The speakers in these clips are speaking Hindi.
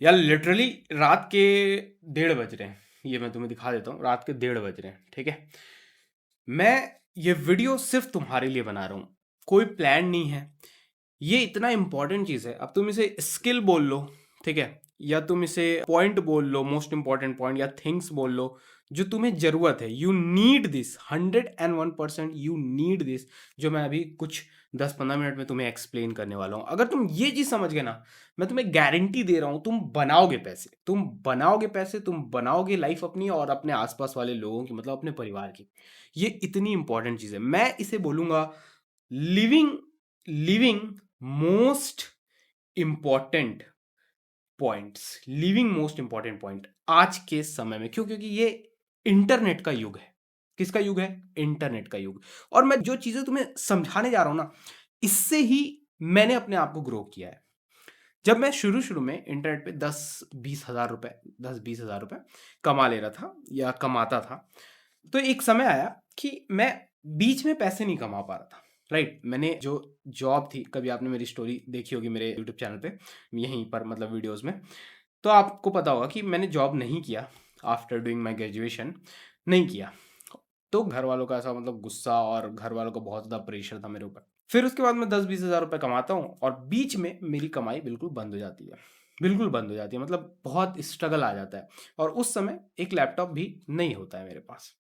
यार लिटरली रात के 1:30 बज रहे हैं। ये मैं तुम्हें दिखा देता हूँ, रात के 1:30 बज रहे हैं। ठीक है, मैं ये वीडियो सिर्फ तुम्हारे लिए बना रहा हूँ, कोई प्लान नहीं है। ये इतना इंपॉर्टेंट चीज़ है, अब तुम इसे स्किल बोल लो, ठीक है, या तुम इसे पॉइंट बोल लो, मोस्ट इंपॉर्टेंट पॉइंट, या थिंग्स बोल लो जो तुम्हें ज़रूरत है। You need this 101%, you need this, जो मैं अभी कुछ 10-15 मिनट में तुम्हें एक्सप्लेन करने वाला हूँ। अगर तुम ये चीज़ समझ गए ना, मैं तुम्हें गारंटी दे रहा हूँ, तुम बनाओगे पैसे, तुम बनाओगे पैसे, तुम बनाओगे लाइफ अपनी और अपने आसपास वाले लोगों की, मतलब अपने परिवार की। ये इतनी इंपॉर्टेंट चीज़ है, मैं इसे बोलूँगा living living most important points, living most important point आज के समय में। क्यों? क्योंकि ये इंटरनेट का युग है। किसका युग है? इंटरनेट का युग। और मैं जो चीजें तुम्हें समझाने जा रहा हूं ना, इससे ही मैंने अपने आप को ग्रो किया है। जब मैं शुरू शुरू में इंटरनेट पे 10-20 हज़ार रुपए कमा ले रहा था या कमाता था, तो एक समय आया कि मैं बीच में पैसे नहीं कमा पा रहा था। राइट, मैंने जो जॉब थी, कभी आपने मेरी स्टोरी देखी होगी मेरे यूट्यूब चैनल पे, यहीं पर मतलब वीडियोस में, तो आपको पता होगा कि मैंने जॉब नहीं किया। आफ्टर डूइंग माई ग्रेजुएशन नहीं किया। तो घर वालों का ऐसा मतलब गुस्सा, और घर वालों का बहुत ज़्यादा प्रेशर था मेरे ऊपर। फिर उसके बाद मैं 10-20 हज़ार रुपये कमाता हूँ और बीच में मेरी कमाई बिल्कुल बंद हो जाती है। बिल्कुल बंद हो जाती है, मतलब बहुत स्ट्रगल आ जाता है। और उस समय एक लैपटॉप भी नहीं होता है मेरे पास।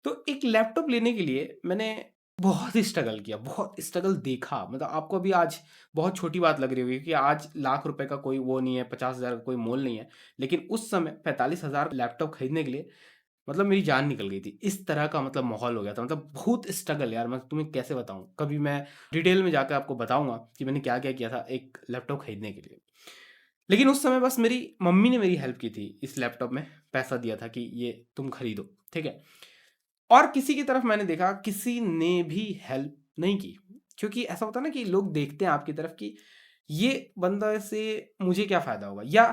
तो एक लैपटॉप लेने के लिए मैंने बहुत स्ट्रगल किया, बहुत स्ट्रगल देखा। मतलब आपको अभी आज बहुत छोटी बात लग रही होगी कि आज लाख रुपए का कोई वो नहीं है, 50 हज़ार का कोई मोल नहीं है। लेकिन उस समय 45 हज़ार लैपटॉप खरीदने के लिए मतलब मेरी जान निकल गई थी। इस तरह का मतलब माहौल हो गया था, मतलब बहुत स्ट्रगल यार, मैं तुम्हें कैसे बताऊँ? कभी मैं डिटेल में जाकर आपको बताऊँगा कि मैंने क्या-क्या किया था एक लैपटॉप खरीदने के लिए। लेकिन उस समय बस मेरी मम्मी ने मेरी हेल्प की थी, इस लैपटॉप में पैसा दिया था कि ये तुम खरीदो, ठीक है? और किसी की तरफ मैंने देखा, किसी ने भी हेल्प नहीं की। क्योंकि ऐसा होता है ना कि लोग देखते हैं आपकी तरफ कि ये बंदा से मुझे क्या फ़ायदा होगा, या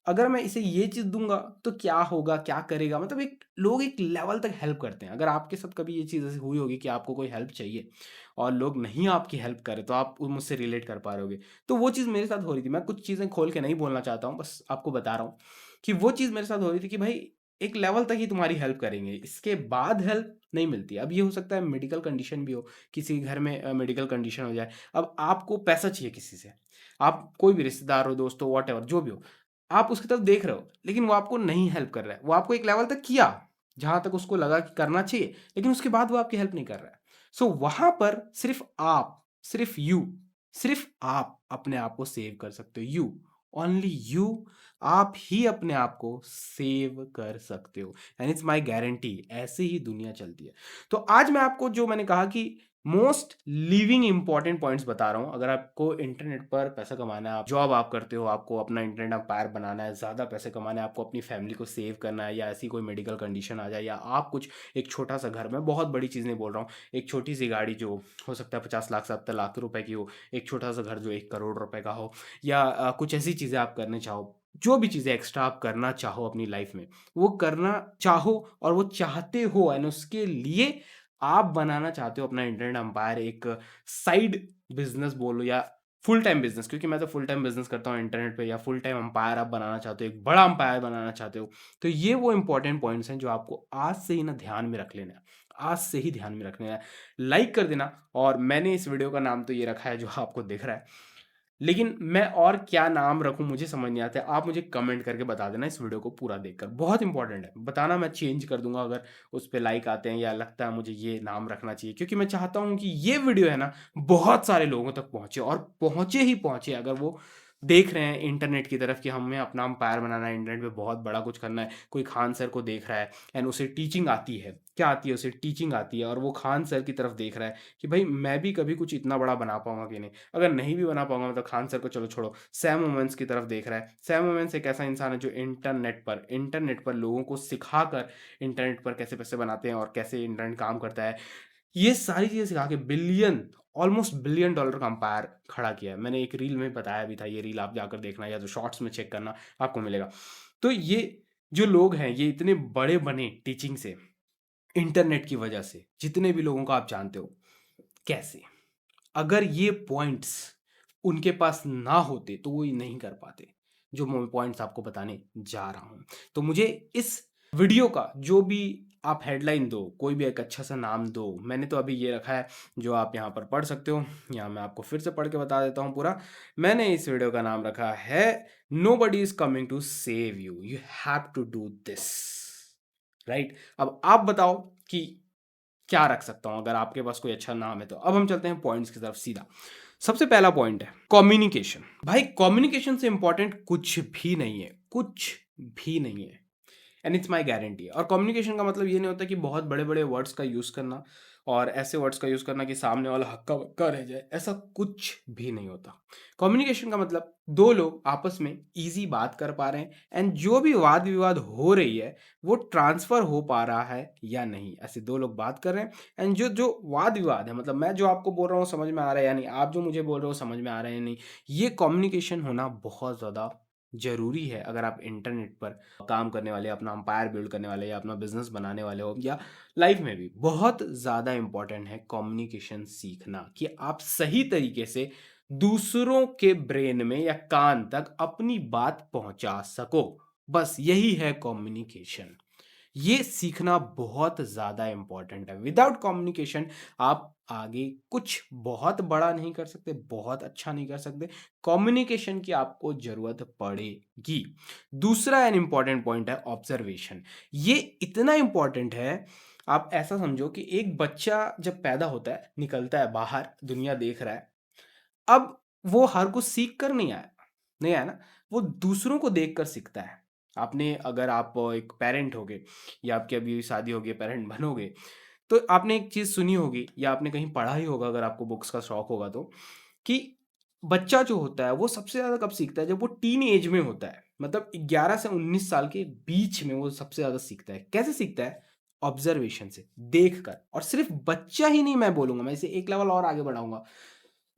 अगर मैं इसे ये चीज़ दूँगा तो क्या होगा, क्या करेगा? मतलब एक लोग एक लेवल तक हेल्प करते हैं। अगर आपके साथ कभी ये चीज़ ऐसी हुई होगी कि आपको कोई हेल्प चाहिए और लोग नहीं आपकी हेल्प कर रहे, तो आप मुझसे रिलेट कर पा रहे होगे। तो वो चीज़ मेरे साथ हो रही थी। मैं कुछ चीज़ें खोल के नहीं बोलना चाहता हूँ, बस आपको बता रहा हूँ कि वो चीज़ मेरे साथ हो रही थी कि भाई एक लेवल तक ही तुम्हारी हेल्प करेंगे, इसके बाद हेल्प नहीं मिलती। अब ये हो सकता है मेडिकल कंडीशन भी हो, किसी के घर में मेडिकल कंडीशन हो जाए। अब आपको पैसा चाहिए किसी से, आप कोई भी रिश्तेदार हो, दोस्त हो, व्हाटएवर जो भी हो, आप उसकी तरफ देख रहे हो, लेकिन वो आपको नहीं हेल्प कर रहा है। वो आपको एक लेवल तक किया, जहाँ तक उसको लगा कि करना चाहिए, लेकिन उसके बाद वो आपकी हेल्प नहीं कर रहा है। सो वहाँ पर सिर्फ यू, सिर्फ आप अपने आप को सेव कर सकते हो। यू, ओनली यू, आप ही अपने आप को सेव कर सकते हो। एंड इट्स माई गारंटी, ऐसे ही दुनिया चलती है। तो आज मैं आपको जो मैंने कहा कि मोस्ट लिविंग इंपॉर्टेंट पॉइंट्स बता रहा हूँ। अगर आपको इंटरनेट पर पैसा कमाना है, आप जॉब आप करते हो, आपको अपना इंटरनेट एम्पायर बनाना है, ज़्यादा पैसे कमाना है, आपको अपनी फैमिली को सेव करना है, या ऐसी कोई मेडिकल कंडीशन आ जाए, या आप कुछ एक छोटा सा घर में, बहुत बड़ी चीज़ नहीं बोल रहा हूँ, एक छोटी सी गाड़ी जो हो सकता है 50 लाख 70 लाख रुपए की हो, एक छोटा सा घर जो 1 करोड़ रुपए का हो, या कुछ ऐसी चीज़ें आप करने चाहो, जो भी चीज़ें एक्स्ट्रा आप करना चाहो अपनी लाइफ में, वो करना चाहो और वो चाहते हो, एंड उसके लिए आप बनाना चाहते हो अपना इंटरनेट एम्पायर, एक साइड बिजनेस बोलो या फुल टाइम बिजनेस, क्योंकि मैं तो फुल टाइम बिजनेस करता हूँ इंटरनेट पे, या फुल टाइम एम्पायर आप बनाना चाहते हो, एक बड़ा एम्पायर बनाना चाहते हो, तो ये वो इंपॉर्टेंट पॉइंट्स हैं जो आपको आज से ही ना ध्यान में रख लेना है। आज से ही ध्यान में रखना है। लाइक कर देना। और मैंने इस वीडियो का नाम तो ये रखा है जो आपको दिख रहा है, लेकिन मैं और क्या नाम रखूं मुझे समझ नहीं आता है। आप मुझे कमेंट करके बता देना इस वीडियो को पूरा देखकर, बहुत इंपॉर्टेंट है बताना, मैं चेंज कर दूंगा अगर उस पे लाइक आते हैं या लगता है मुझे ये नाम रखना चाहिए, क्योंकि मैं चाहता हूं कि ये वीडियो है ना बहुत सारे लोगों तक पहुंचे, और पहुंचे ही पहुंचे। अगर वो देख रहे हैं इंटरनेट की तरफ कि हमें अपना एम्पायर बनाना है, इंटरनेट पे बहुत बड़ा कुछ करना है, कोई खान सर को देख रहा है एंड उसे टीचिंग आती है, क्या आती है उसे? टीचिंग आती है, और वो खान सर की तरफ देख रहा है कि भाई मैं भी कभी कुछ इतना बड़ा बना पाऊंगा कि नहीं। अगर नहीं भी बना पाऊंगा मतलब खान सर को चलो छोड़ो, सैम वोमेंस की तरफ देख रहा है। सैम वोमेंस एक ऐसा इंसान है जो इंटरनेट पर लोगों को सिखाकर इंटरनेट पर कैसे पैसे बनाते हैं और कैसे इंटरनेट काम करता है, ये सारी चीजें सिखा के ऑलमोस्ट बिलियन डॉलर का अंपायर खड़ा किया है। मैंने एक रील में बताया भी था, ये रील आप जाकर देखना या तो शॉर्ट्स में चेक करना, आपको मिलेगा। तो ये जो लोग हैं ये इतने बड़े बने टीचिंग से, इंटरनेट की वजह से, जितने भी लोगों को आप जानते हो, कैसे? अगर ये पॉइंट्स उनके पास ना होते तो वो ये नहीं कर पाते। जो मैं पॉइंट्स आपको बताने जा रहा हूँ। तो मुझे इस वीडियो का जो भी आप हेडलाइन दो, कोई भी एक अच्छा सा नाम दो। मैंने तो अभी ये रखा है जो आप यहाँ पर पढ़ सकते हो। यहाँ मैं आपको फिर से पढ़ के बता देता हूँ पूरा। मैंने इस वीडियो का नाम रखा है nobody is coming to save you, you have to do this. Right, अब आप बताओ कि क्या रख सकता हूं अगर आपके पास कोई अच्छा नाम है तो। अब हम चलते हैं पॉइंट्स की तरफ सीधा। सबसे पहला पॉइंट है कम्युनिकेशन। भाई कम्युनिकेशन से इंपॉर्टेंट कुछ भी नहीं है, कुछ भी नहीं है, एंड इट्स माई गारंटी। और कम्युनिकेशन का मतलब ये नहीं होता कि बहुत बड़े बड़े वर्ड्स का यूज़ करना और ऐसे वर्ड्स का यूज़ करना कि सामने वाला हक्का बक्का रह जाए, ऐसा कुछ भी नहीं होता। कम्युनिकेशन का मतलब दो लोग आपस में इजी बात कर पा रहे हैं, एंड जो भी वाद विवाद हो रही है वो ट्रांसफ़र हो पा रहा है या नहीं, ऐसे दो लोग बात कर रहे हैं। एंड जो जो वाद विवाद है, मतलब मैं जो आपको बोल रहा हूँ समझ में आ रहा है या नहीं, आप जो मुझे बोल रहे हो समझ में आ रहा है या नहीं, ये कम्युनिकेशन होना बहुत ज़्यादा ज़रूरी है। अगर आप इंटरनेट पर काम करने वाले, अपना एम्पायर बिल्ड करने वाले या अपना बिजनेस बनाने वाले हो, या लाइफ में भी बहुत ज़्यादा इंपॉर्टेंट है कम्युनिकेशन सीखना, कि आप सही तरीके से दूसरों के ब्रेन में या कान तक अपनी बात पहुंचा सको। बस यही है कम्युनिकेशन। ये सीखना बहुत ज़्यादा इंपॉर्टेंट है। विदाउट कम्युनिकेशन आप आगे कुछ बहुत बड़ा नहीं कर सकते, बहुत अच्छा नहीं कर सकते। कम्युनिकेशन की आपको ज़रूरत पड़ेगी। दूसरा एन इंपॉर्टेंट पॉइंट है ऑब्जर्वेशन। ये इतना इंपॉर्टेंट है, आप ऐसा समझो कि एक बच्चा जब पैदा होता है, निकलता है बाहर, दुनिया देख रहा है। अब वो हर कुछ सीख कर नहीं आया ना, वो दूसरों को देख कर सीखता है। आपने, अगर आप एक पेरेंट होगे या आपकी अभी शादी होगी, पेरेंट बनोगे, तो आपने एक चीज़ सुनी होगी या आपने कहीं पढ़ा ही होगा, अगर आपको बुक्स का शौक होगा तो, कि बच्चा जो होता है वो सबसे ज़्यादा कब सीखता है? जब वो टीन एज में होता है, मतलब 11 से 19 साल के बीच में वो सबसे ज़्यादा सीखता है। कैसे सीखता है? ऑब्जर्वेशन से, देख कर। और सिर्फ बच्चा ही नहीं मैं बोलूँगा, मैं इसे एक लेवल और आगे बढ़ाऊँगा।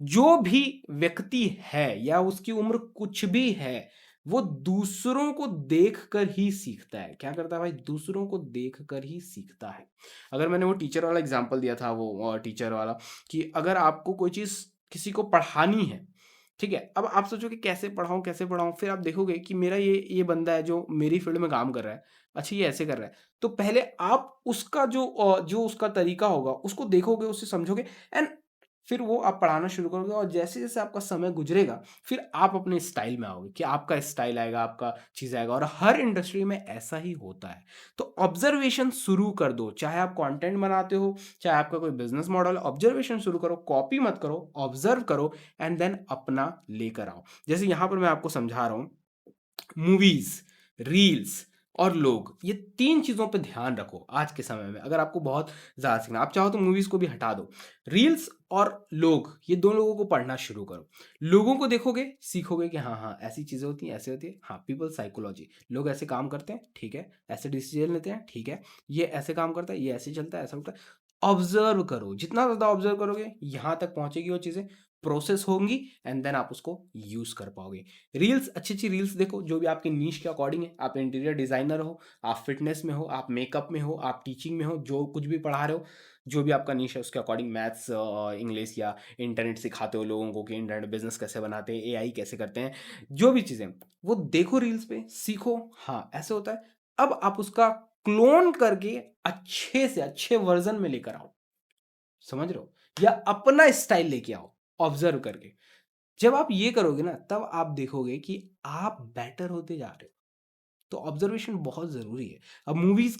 जो भी व्यक्ति है या उसकी उम्र कुछ भी है, वो दूसरों को देखकर ही सीखता है। क्या करता है भाई? दूसरों को देखकर ही सीखता है। अगर मैंने वो टीचर वाला एग्जांपल दिया था, वो टीचर वाला, कि अगर आपको कोई चीज़ किसी को पढ़ानी है, ठीक है? अब आप सोचोगे कैसे पढ़ाऊँ, कैसे पढ़ाऊँ? फिर आप देखोगे कि मेरा ये बंदा है जो मेरी फील्ड में काम कर रहा है। अच्छा, ये ऐसे कर रहा है। तो पहले आप उसका जो उसका तरीका होगा, उसको देखोगे, उससे समझोगे, एंड फिर वो आप पढ़ाना शुरू करोगे। और जैसे-जैसे आपका समय गुज़रेगा, फिर आप अपने स्टाइल में आओगे, कि आपका स्टाइल आएगा, आपका चीज़ आएगा। और हर इंडस्ट्री में ऐसा ही होता है। तो ऑब्ज़र्वेशन शुरू कर दो, चाहे आप कंटेंट बनाते हो, चाहे आपका कोई बिज़नेस मॉडल, ऑब्ज़र्वेशन शुरू करो, कॉपी मत करो, ऑब्ज़र्व करो, एंड देन अपना लेकर आओ। जैसे यहाँ पर मैं आपको समझा रहा हूँ, मूवीज, रील्स और लोग, ये 3 चीज़ों पे ध्यान रखो आज के समय में। अगर आपको बहुत ज़्यादा सीखना, आप चाहो तो मूवीज़ को भी हटा दो। रील्स और लोग, ये 2 लोगों को पढ़ना शुरू करो। लोगों को देखोगे, सीखोगे कि हाँ, हाँ, ऐसी चीज़ें होती हैं, ऐसे होती है। हाँ, पीपल साइकोलॉजी, लोग ऐसे काम करते हैं, ठीक है। ऐसे डिसीजन लेते हैं, ठीक है। ये ऐसे काम करता है, ये ऐसे चलता है, ऐसा होता है। ऑब्ज़र्व करो, जितना ज़्यादा ऑब्ज़र्व करोगे, यहाँ तक पहुँचेगी वो चीज़ें, प्रोसेस होंगी, एंड देन आप उसको यूज़ कर पाओगे। रील्स, अच्छी-अच्छी रील्स देखो, जो भी आपके नीश के अकॉर्डिंग है। आप इंटीरियर डिज़ाइनर हो, आप फ़िटनेस में हो, आप मेकअप में हो, आप टीचिंग में हो, जो कुछ भी पढ़ा रहे हो, जो भी आपका नीश है उसके अकॉर्डिंग, मैथ्स, इंग्लिश, या इंटरनेट सिखाते हो लोगों को कि इंटरनेट बिज़नेस कैसे बनाते हैं, एआई कैसे करते हैं, जो भी चीज़ें, वो देखो रील्स पे, सीखो। हाँ, ऐसे होता है। अब आप उसका क्लोन करके अच्छे से अच्छे वर्ज़न में लेकर आओ। समझ रहे हो? या अपना स्टाइल लेके आओ, ऑब्ज़र्व करके। जब आप ये करोगे ना, तब आप देखोगे कि आप बेटर होते जा रहे हो। तो ऑब्जर्वेशन बहुत ज़रूरी है। अब मूवीज़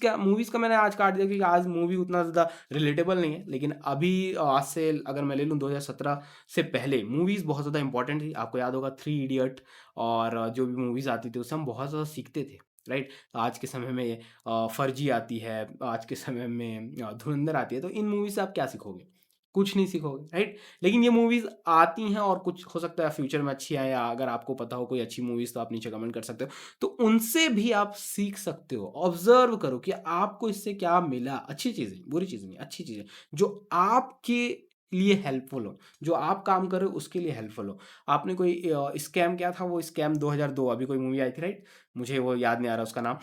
का मैंने आज काट दिया, क्योंकि आज मूवी उतना ज़्यादा रिलेटेबल नहीं है। लेकिन अभी आज से अगर मैं ले लूँ 2017 से पहले, मूवीज़ बहुत ज़्यादा इंपॉर्टेंट थी। आपको याद होगा थ्री इडियट, और जो भी मूवीज़ आती थी उससे हम बहुत ज़्यादा सीखते थे, राइट? आज के समय में फर्जी आती है, आज के समय में धुरंधर आती है। तो इन मूवी से आप क्या सीखोगे? कुछ नहीं सीखोगे, राइट? लेकिन ये मूवीज़ आती हैं, और कुछ हो सकता है फ्यूचर में अच्छी आए, या अगर आपको पता हो कोई अच्छी मूवीज़ तो आप नीचे कमेंट कर सकते हो। तो उनसे भी आप सीख सकते हो। ऑब्ज़र्व करो कि आपको इससे क्या मिला, अच्छी चीज़ें, बुरी चीज़ें नहीं, अच्छी चीज़ें, जो आपके लिए हेल्पफुल हो, जो आप काम कर रहे हो उसके लिए हेल्पफुल हो। आपने कोई स्कैम किया था, वो स्कैम 2002 अभी कोई मूवी आई थी, राइट? मुझे वो याद नहीं आ रहा उसका नाम।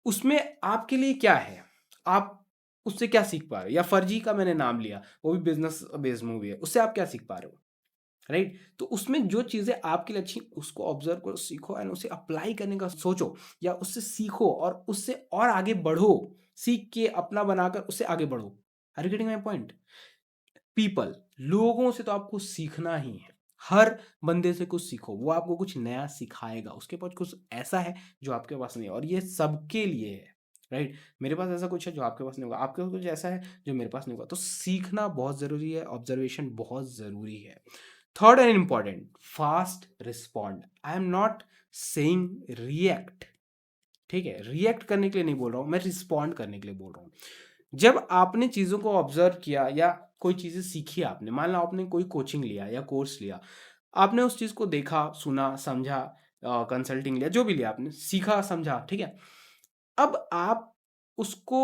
उसमें आपके लिए क्या है? आप उससे क्या सीख पा रहे हो? या फर्जी का मैंने नाम लिया, वो भी बिज़नेस बेस्ड मूवी है, उससे आप क्या सीख पा रहे हो? राइट? तो उसमें जो चीज़ें आपके लिए अच्छी उसको ऑब्जर्व करो, सीखो एंड उसे अप्लाई करने का सोचो या उससे सीखो और उससे और आगे बढ़ो। सीख के अपना बनाकर उससे आगे बढ़ो। Are you getting my point? People, लोगों से तो आपको सीखना ही है। हर बंदे से कुछ सीखो, वो आपको कुछ नया सिखाएगा, उसके पास कुछ ऐसा है जो आपके पास नहीं है और ये सबके लिए है, राइट? मेरे पास ऐसा कुछ है जो आपके पास नहीं होगा, आपके पास कुछ ऐसा है जो मेरे पास नहीं होगा। तो सीखना बहुत ज़रूरी है, ऑब्जर्वेशन बहुत ज़रूरी है। Third and important, fast respond. I am not saying react, ठीक है? रिएक्ट करने के लिए नहीं बोल रहा हूँ, मैं रिस्पॉन्ड करने के लिए बोल रहा हूँ। जब आपने चीज़ों को ऑब्जर्व किया या कोई चीज़ें सीखी आपने, मान लो आपने कोई कोचिंग लिया या कोर्स लिया, आपने उस चीज़ को देखा, सुना, समझा, कंसल्टिंग लिया, जो भी लिया आपने, सीखा, समझा, ठीक है? अब आप उसको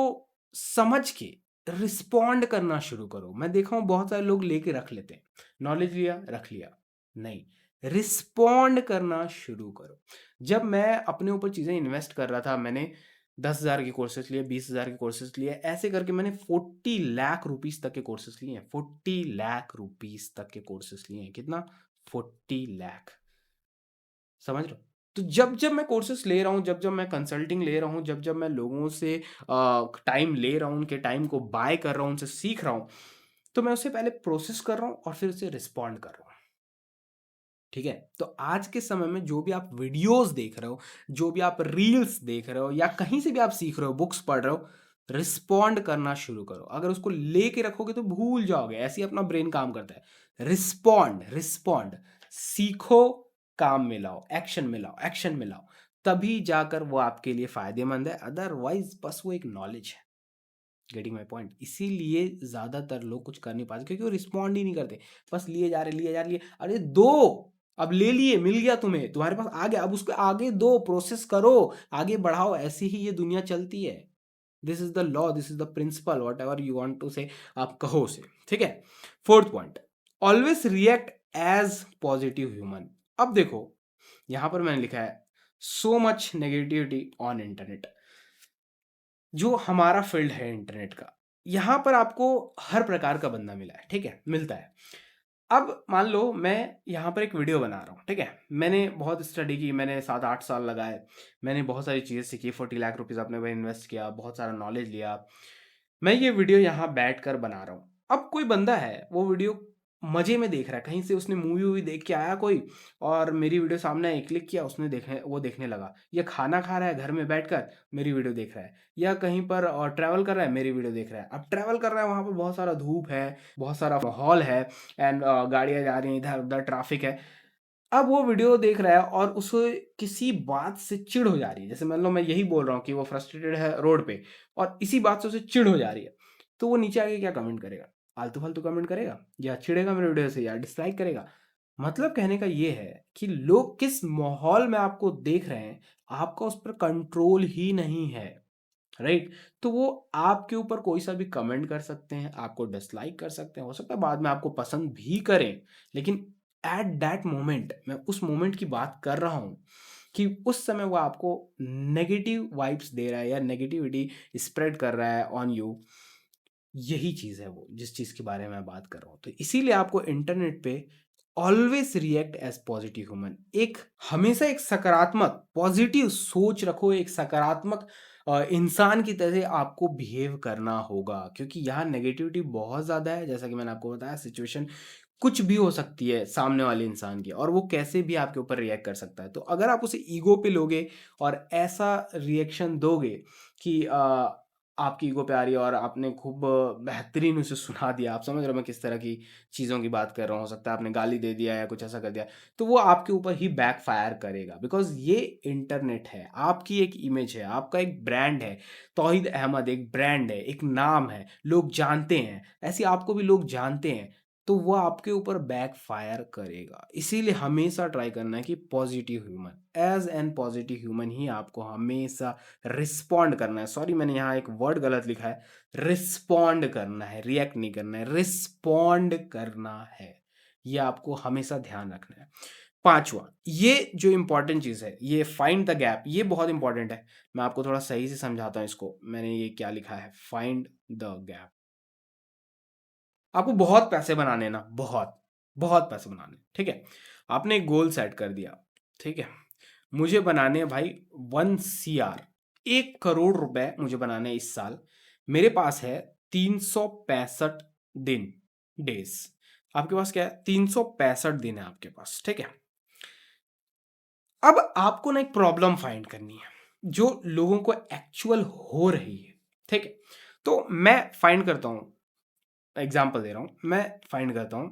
समझ के रिस्पॉन्ड करना शुरू करो। मैं देखा हूँ बहुत सारे लोग लेके रख लेते हैं, नॉलेज लिया, रख लिया, नहीं, रिस्पॉन्ड करना शुरू करो। जब मैं अपने ऊपर चीज़ें इन्वेस्ट कर रहा था, मैंने 10,000 के कोर्सेस लिए, 20,000 के कोर्सेस लिए, ऐसे करके मैंने 40 लाख रुपीस तक के कोर्सेस लिए हैं। 40 लाख रुपीस तक के कोर्सेस लिए हैं। कितना? 40 लाख। समझ रहे हो? तो जब-जब मैं कोर्सेस ले रहा हूँ, जब-जब मैं कंसल्टिंग ले रहा हूँ, जब-जब मैं लोगों से टाइम ले रहा हूँ, उनके टाइम को बाय कर रहा हूँ, उनसे सीख रहा हूँ, तो मैं उससे पहले प्रोसेस कर रहा हूँ और फिर उसे रिस्पॉन्ड कर रहा हूँ। ठीक है? तो आज के समय में जो भी आप वीडियोज़ देख रहे हो, जो भी आप रील्स देख रहे हो या कहीं से भी आप सीख रहे हो, बुक्स पढ़ रहे हो, रिस्पॉन्ड करना शुरू करो। अगर उसको लेके रखोगे तो भूल जाओगे, ऐसे ही अपना ब्रेन काम करता है। रिस्पॉन्ड, रिस्पॉन्ड, सीखो, काम में लाओ, एक्शन में लाओ, एक्शन में लाओ, तभी जाकर वो आपके लिए फ़ायदेमंद है, अदरवाइज़ बस वो एक नॉलेज है। Getting my point? इसीलिए ज़्यादातर लोग कुछ कर नहीं पाते क्योंकि वो रिस्पॉन्ड ही नहीं करते। बस लिए जा रहे, लिए जा रहे, लिए अरे दो! अब ले लिए, मिल गया तुम्हें, तुम्हारे पास आ गया, अब उसको आगे दो, प्रोसेस करो, आगे बढ़ाओ, ऐसे ही ये दुनिया चलती है। This is the law, this is the principle, whatever you want to say, आप कहो उसे, ठीक है? 4th point, always react as positive human. अब देखो, यहाँ पर मैंने लिखा है, so much negativity on internet. जो हमारा फील्ड है इंटरनेट का, यहाँ पर आपको हर प्रकार का बंदा मिला है, ठीक है? मिलता है। अब मान लो मैं यहाँ पर एक वीडियो बना रहा हूँ, ठीक है? मैंने बहुत स्टडी की, मैंने 7-8 साल लगाए, मैंने बहुत सारी चीज़ें सीखी, 40 लाख रुपीज़ अपने ऊपर इन्वेस्ट किया, बहुत सारा नॉलेज लिया। मैं ये वीडियो यहाँ बैठकर बना रहा हूँ। अब कोई बंदा है, वो वीडियो मज़े में देख रहा है, कहीं से उसने मूवी-वूवी देख के आया कोई और मेरी वीडियो सामने आई, क्लिक किया, उसने देखने वो देखने लगा। या खाना खा रहा है घर में बैठकर, मेरी वीडियो देख रहा है। या कहीं पर ट्रैवल कर रहा है, मेरी वीडियो देख रहा है। अब ट्रैवल कर रहा है, वहाँ पर बहुत सारा धूप है, बहुत सारा माहौल है एंड गाड़ियाँ जा रही हैं इधर-उधर, ट्रैफिक है। अब वो वीडियो देख रहा है और उसे किसी बात से चिढ़ हो जा रही है। जैसे मान लो मैं यही बोल रहा हूँ कि वो फ्रस्ट्रेटेड है रोड पे और इसी बात से उसे चिढ़ हो जा रही है। तो वो नीचे आके क्या कमेंट करेगा? आलतू-फालतू कमेंट करेगा या चिढ़ेगा मेरे वीडियो से या डिसलाइक करेगा। मतलब कहने का ये है कि लोग किस माहौल में आपको देख रहे हैं, आपका उस पर कंट्रोल ही नहीं है। राइट? तो वो आपके ऊपर कोई सा भी कमेंट कर सकते हैं, आपको डिसलाइक कर सकते हैं, हो सकता है बाद में आपको पसंद भी करें, लेकिन एट दैट मोमेंट, मैं उस मोमेंट की बात कर रहा हूँ कि उस समय वो आपको नेगेटिव वाइब्स दे रहा है या नेगेटिविटी स्प्रेड कर रहा है ऑन यू। यही चीज़ है वो, जिस चीज़ के बारे में मैं बात कर रहा हूँ। तो इसीलिए आपको इंटरनेट पे always react as positive human, एक हमेशा एक सकारात्मक पॉजिटिव सोच रखो, एक सकारात्मक इंसान की तरह आपको बिहेव करना होगा क्योंकि यहाँ नेगेटिविटी बहुत ज़्यादा है। जैसा कि मैंने आपको बताया, सिचुएशन कुछ भी हो सकती है सामने वाले इंसान की और वो कैसे भी आपके ऊपर रिएक्ट कर सकता है। तो अगर आप उसे ईगो पे लोगे और ऐसा रिएक्शन दोगे कि आपकी ईगो पे आ रही है और आपने खूब बेहतरीन उसे सुना दिया, आप समझ रहे हो मैं किस तरह की चीज़ों की बात कर रहा हूँ। हो सकता है आपने गाली दे दिया या कुछ ऐसा कर दिया, तो वो आपके ऊपर ही बैकफायर करेगा बिकॉज़ ये इंटरनेट है, आपकी एक इमेज है, आपका एक ब्रांड है। तौहीद अहमद एक ब्रांड है, एक नाम है, लोग जानते हैं, ऐसे ही आपको भी लोग जानते हैं, तो वो आपके ऊपर बैकफायर करेगा। इसीलिए हमेशा ट्राई करना है कि positive human, as an positive human ही आपको हमेशा रिस्पॉन्ड करना है। सॉरी, मैंने यहाँ एक वर्ड गलत लिखा है, रिस्पॉन्ड करना है, रिएक्ट नहीं करना है, रिस्पॉन्ड करना है। ये आपको हमेशा ध्यान रखना है। 5वां, ये जो इम्पोर्टेंट चीज़ है, ये फाइंड द गैप, ये बहुत इम्पोर्टेंट है। मैं आपको थोड़ा सही से समझाता हूँ इसको। मैंने ये क्या लिखा है, फाइंड द गैप। आपको बहुत पैसे बनाने हैं ना, बहुत, बहुत पैसे बनाने, ठीक है। आपने एक गोल सेट कर दिया, ठीक है, मुझे बनाने हैं भाई 1 CR, 1 करोड़ रुपए मुझे बनाने हैं इस साल। मेरे पास है 365 दिन, डेज। आपके पास क्या है? 365 दिन है आपके पास, ठीक है। अब आपको ना एक प्रॉब्लम फाइंड करनी है जो लोगों को एक्चुअल हो रही है, ठीक है। तो मैं फाइंड करता हूं, एग्जाम्पल दे रहा हूं, मैं फाइंड करता हूं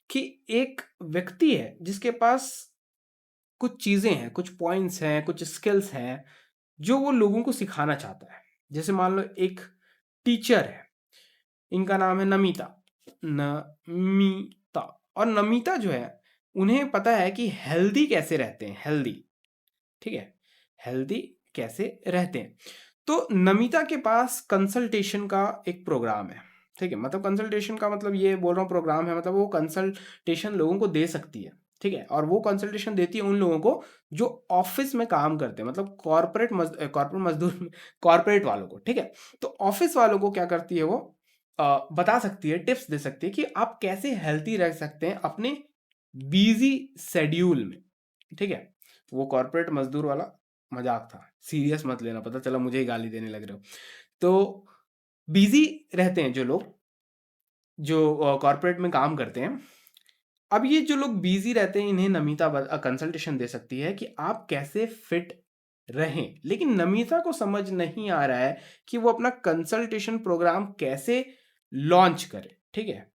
कि एक व्यक्ति है जिसके पास कुछ चीजें हैं, कुछ पॉइंट्स हैं, कुछ स्किल्स हैं जो वो लोगों को सिखाना चाहता है। जैसे मान लो एक टीचर है, इनका नाम है नमिता, नमिता। और नमिता जो है, उन्हें पता है कि हेल्दी कैसे रहते हैं, हेल्दी, ठीक है, हेल्दी कैसे रहते हैं। तो नमिता के पास कंसल्टेशन का एक प्रोग्राम है, ठीक है। मतलब कंसल्टेशन का मतलब ये बोल रहा हूँ प्रोग्राम है, मतलब वो कंसल्टेशन लोगों को दे सकती है, ठीक है। और वो कंसल्टेशन देती है उन लोगों को जो ऑफिस में काम करते हैं, मतलब कॉर्पोरेट मजदूर, कॉर्पोरेट वालों को, ठीक है। तो ऑफिस वालों को क्या करती है वो, बता सकती है, टिप्स दे सकती है कि आप कैसे हेल्थी रह सकते हैं अपने बिजी शेड्यूल में, ठीक है। वो कॉर्पोरेट मजदूर वाला मजाक था, सीरियस मत लेना, पता चला मुझे ही गाली देने लग रहे हो। तो बिजी रहते हैं जो लोग, जो कॉर्पोरेट में काम करते हैं। अब ये जो लोग बिजी रहते हैं, इन्हें नमिता कंसल्टेशन दे सकती है कि आप कैसे फिट रहें। लेकिन नमिता को समझ नहीं आ रहा है कि वो अपना कंसल्टेशन प्रोग्राम कैसे लॉन्च करे, ठीक है,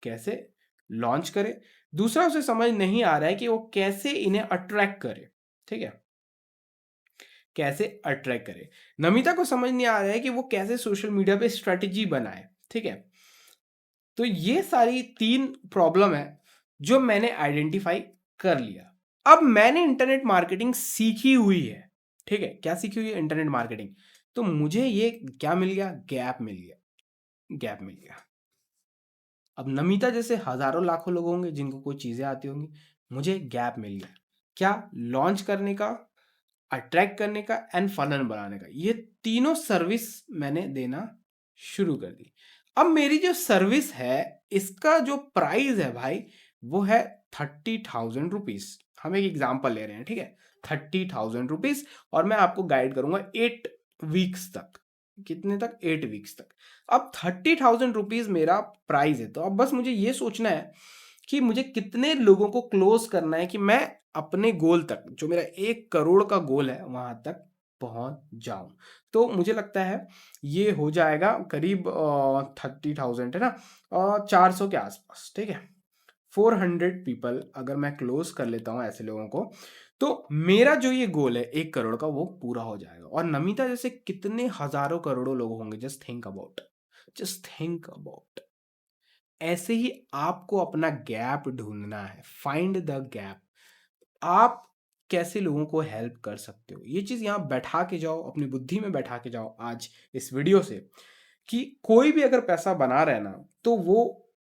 कैसे लॉन्च करे। दूसरा, उसे समझ नहीं आ रहा है कि वो कैसे इन्हें अट्रैक्ट करे, ठीक है, कैसे अट्रैक्ट करे। नमिता को समझ नहीं आ रहा है कि वो कैसे सोशल मीडिया पे स्ट्रेटेजी बनाए, ठीक है। तो ये सारी 3 प्रॉब्लम है जो मैंने आइडेंटिफाई कर लिया। अब मैंने इंटरनेट मार्केटिंग सीखी हुई है, ठीक है। क्या सीखी हुई है? Internet marketing. तो मुझे ये क्या मिल गया? गैप मिल गया, गैप मिल गया। अब नमिता जैसे हजारों लाखों लोग होंगे जिनको कोई चीजें आती होंगी, मुझे गैप मिल गया। क्या? लॉन्च करने का, अट्रैक्ट करने का एंड फनल बनाने का। ये तीनों सर्विस मैंने देना शुरू कर दी। अब मेरी जो सर्विस है, इसका जो प्राइस है भाई, वो है 30,000 रुपीज। हम एक एग्जाम्पल ले रहे हैं, ठीक है, 30,000 रुपीज। और मैं आपको गाइड करूंगा 8 वीक्स तक। कितने तक? 8 वीक्स तक। अब 30,000 रुपीज मेरा प्राइस है, तो अब बस मुझे ये सोचना है कि मुझे कितने लोगों को क्लोज करना है कि मैं अपने गोल तक, जो मेरा 1 करोड़ का गोल है, वहां तक पहुंच जाऊं। तो मुझे लगता है ये हो जाएगा करीब 30,000 है ना, 400 के आसपास, ठीक है। 400 पीपल अगर मैं क्लोज कर लेता हूं ऐसे लोगों को, तो मेरा जो ये गोल है 1 करोड़ का, वो पूरा हो जाएगा। और नमिता जैसे कितने हजारों करोड़ों लोग होंगे, just think about, just think about. ऐसे ही आपको अपना गैप ढूंढना है, फाइंड द गैप। आप कैसे लोगों को हेल्प कर सकते हो, ये चीज यहां बैठा के जाओ, अपनी बुद्धि में बैठा के जाओ आज इस वीडियो से, कि कोई भी अगर पैसा बना रहा है ना, तो वो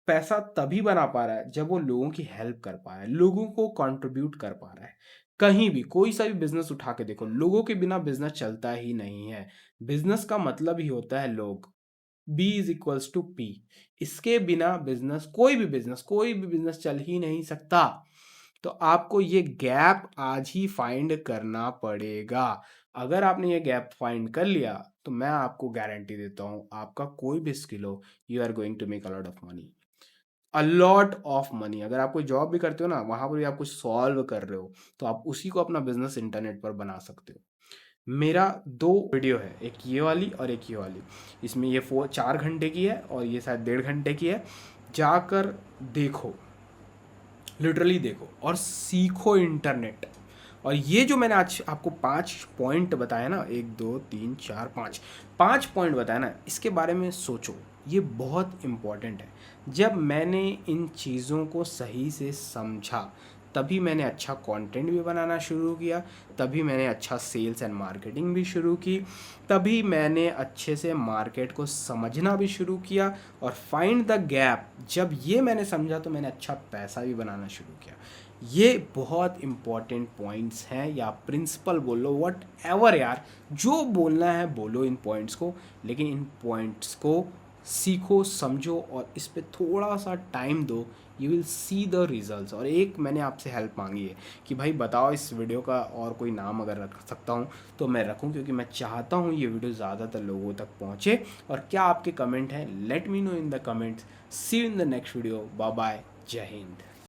पैसा तभी बना पा रहा है जब वो लोगों की हेल्प कर पा रहा है, लोगों को कंट्रीब्यूट कर पा रहा है। कहीं भी कोई सा भी बिजनेस उठा के देखो, लोगों के बिना बिजनेस चलता ही नहीं है। बिजनेस का मतलब ही होता है लोग। B=P। इसके बिना बिजनेस, कोई भी बिजनेस चल ही नहीं सकता। तो आपको ये गैप आज ही फाइंड करना पड़ेगा। अगर आपने ये गैप फाइंड कर लिया, तो मैं आपको गारंटी देता हूं, आपका कोई भी स्किल हो, you are going to make a lot of money, a lot of money. अगर आप कोई जॉब भी करते हो ना, वहां पर भी आप कुछ सॉल्व कर रहे हो, तो आप उसी को अपना बिजनेस इंटरनेट पर बना सकते हो। मेरा 2 वीडियो है, एक ये वाली और एक ये वाली। इसमें ये 4 घंटे की है और ये शायद 1.5 घंटे की है। जाकर देखो, लिटरली देखो और सीखो इंटरनेट। और ये जो मैंने आज आपको 5 पॉइंट बताया ना, 1 2 3 4 5 पॉइंट बताया ना, इसके बारे में सोचो, ये बहुत इम्पॉर्टेंट है। जब मैंने इन चीज़ों को सही से समझा, तभी मैंने अच्छा कंटेंट भी बनाना शुरू किया, तभी मैंने अच्छा सेल्स एंड मार्केटिंग भी शुरू की, तभी मैंने अच्छे से मार्केट को समझना भी शुरू किया और फाइंड द गैप। जब ये मैंने समझा, तो मैंने अच्छा पैसा भी बनाना शुरू किया। ये बहुत इंपॉर्टेंट पॉइंट्स हैं, या प्रिंसिपल बोलो, वट एवर यार, जो बोलना है बोलो इन पॉइंट्स को, लेकिन इन पॉइंट्स को सीखो, समझो और इस पे थोड़ा सा टाइम दो, you will see the results. और एक मैंने आपसे हेल्प मांगी है कि भाई बताओ इस वीडियो का और कोई नाम अगर रख सकता हूँ तो मैं रखूँ, क्योंकि मैं चाहता हूँ ये वीडियो ज़्यादातर लोगों तक पहुँचे। और क्या आपके कमेंट हैं, let me know in the comments. See you in the next video, bye bye, जय हिंद।